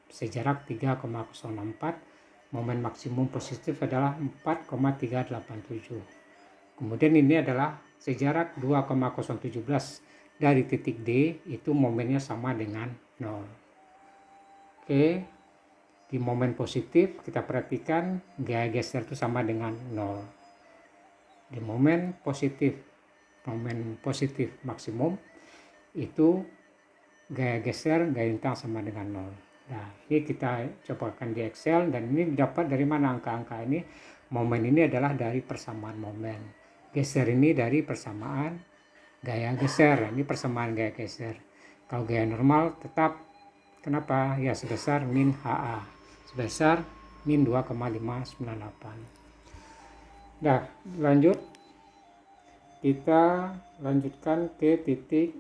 sejarak 3,064. Momen maksimum positif adalah 4,387. Kemudian ini adalah sejarak 2,017 dari titik D, itu momennya sama dengan 0. Oke, di momen positif kita perhatikan gaya geser itu sama dengan 0. Di momen positif maksimum itu gaya geser gaya lintang sama dengan 0. Nah, ini kita cobakan di Excel, dan ini dapat dari mana angka-angka ini? Momen ini adalah dari persamaan momen. Geser ini dari persamaan gaya geser. Ini persamaan gaya geser. Kalau gaya normal tetap, kenapa? Ya sebesar min HA. Sebesar min 2,598. Nah, lanjut. Kita lanjutkan ke titik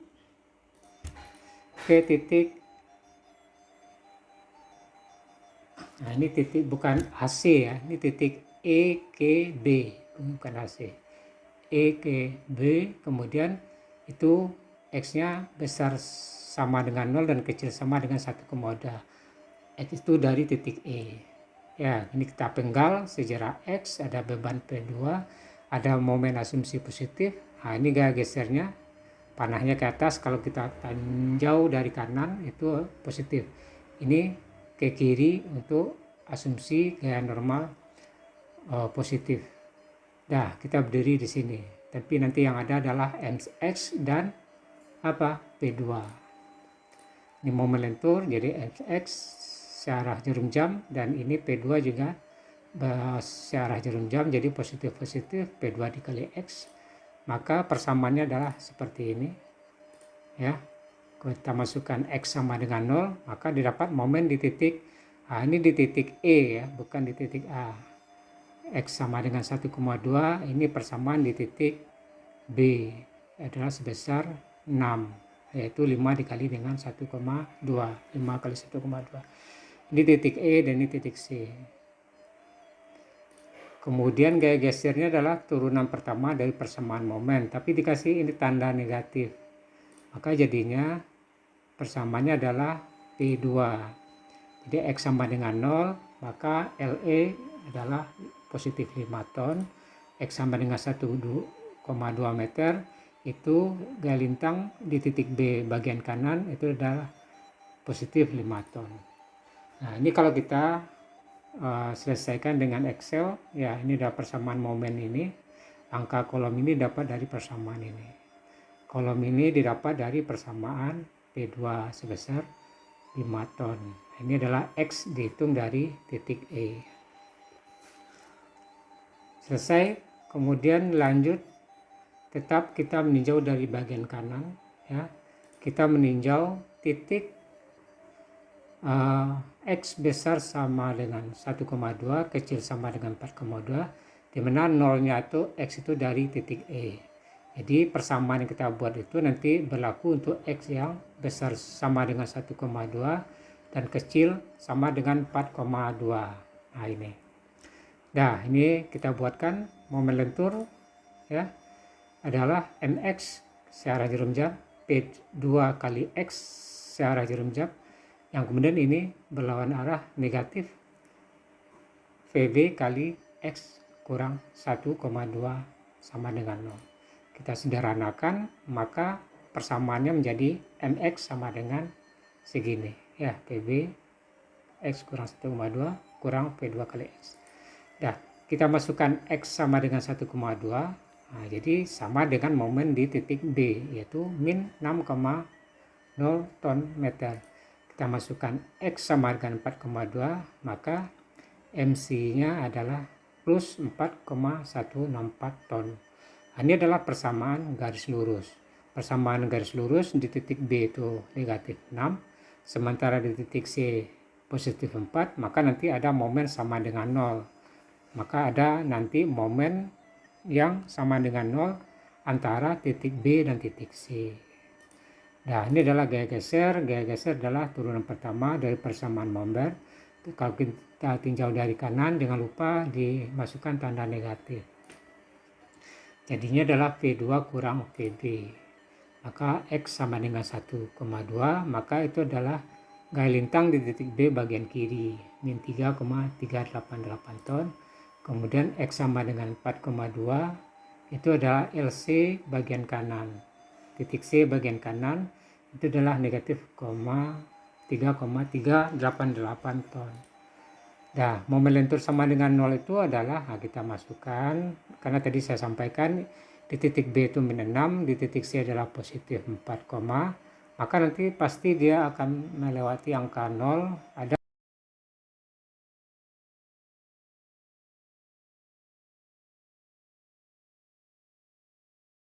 nah, ini titik bukan AC ya, ini titik E ke B, bukan AC. E ke B, kemudian itu X-nya besar sama dengan 0 dan kecil sama dengan 1,2. X itu dari titik E. Ya, ini kita penggal sejarah X, ada beban P2, ada momen asumsi positif. Nah, ini gaya gesernya, panahnya ke atas, kalau kita tinjau dari kanan itu positif. Ini ke kiri untuk asumsi gaya normal positif. Nah, kita berdiri di sini. Tapi nanti yang ada adalah MX dan P2. Ini momen lentur, jadi MX searah jarum jam, dan ini P2 juga searah jarum jam, jadi positif P2 dikali X. Maka persamaannya adalah seperti ini. Ya. Kita masukkan X sama dengan 0, maka didapat momen di titik, ini di titik E ya, bukan di titik A. X sama dengan 1,2, ini persamaan di titik B adalah sebesar 6, yaitu 5 dikali dengan 1,2, 5 kali 1,2. Ini titik E dan ini titik C. Kemudian gaya gesernya adalah turunan pertama dari persamaan momen, tapi dikasih ini tanda negatif. Maka jadinya persamaannya adalah P2. Jadi X sama dengan 0, maka LE adalah positif 5 ton. X sama dengan 1,2 meter, itu gaya lintang di titik B bagian kanan itu adalah positif 5 ton. Nah, ini kalau kita selesaikan dengan Excel, ya ini adalah persamaan momen ini. Angka kolom ini dapat dari persamaan ini. Kolom ini didapat dari persamaan P2 sebesar 5 ton. Ini adalah X dihitung dari titik E. Selesai, kemudian lanjut, tetap kita meninjau dari bagian kanan. Ya, kita meninjau titik X besar sama dengan 1,2, kecil sama dengan 4,2, di mana nolnya itu X itu dari titik E. Jadi persamaan yang kita buat itu nanti berlaku untuk X yang besar sama dengan 1,2 dan kecil sama dengan 4,2. Nah ini. Nah ini kita buatkan momen lentur ya, adalah MX searah jarum jam, P2 kali X searah jarum jam, yang kemudian ini berlawan arah negatif, VB kali X kurang 1,2 sama dengan 0. Kita sederhanakan, maka persamaannya menjadi MX sama dengan segini ya, PB X kurang 1,2 kurang P2 kali X. Nah, kita masukkan X sama dengan 1,2, nah, jadi sama dengan momen di titik B, yaitu min 6,0 ton meter. Kita masukkan X sama dengan 4,2, maka MC nya adalah plus 4,164 ton. Ini adalah persamaan garis lurus. Persamaan garis lurus di titik B itu negatif 6, sementara di titik C positif 4, maka nanti ada momen sama dengan 0. Maka ada nanti momen yang sama dengan 0 antara titik B dan titik C. Nah, ini adalah gaya geser. Gaya geser adalah turunan pertama dari persamaan momen. Kalau kita tinjau dari kanan, jangan lupa dimasukkan tanda negatif. Jadinya adalah P2 kurang PB. Maka X sama dengan 1,2, maka itu adalah Garis lintang di titik B bagian kiri, min 3,388 ton. Kemudian X sama dengan 4,2, itu adalah LC bagian kanan. Titik C bagian kanan, itu adalah negatif 3,388 ton. Nah, momen lentur sama dengan 0 itu adalah, kita masukkan, karena tadi saya sampaikan, di titik B itu min 6, di titik C adalah positif 4, maka nanti pasti dia akan melewati angka 0, ada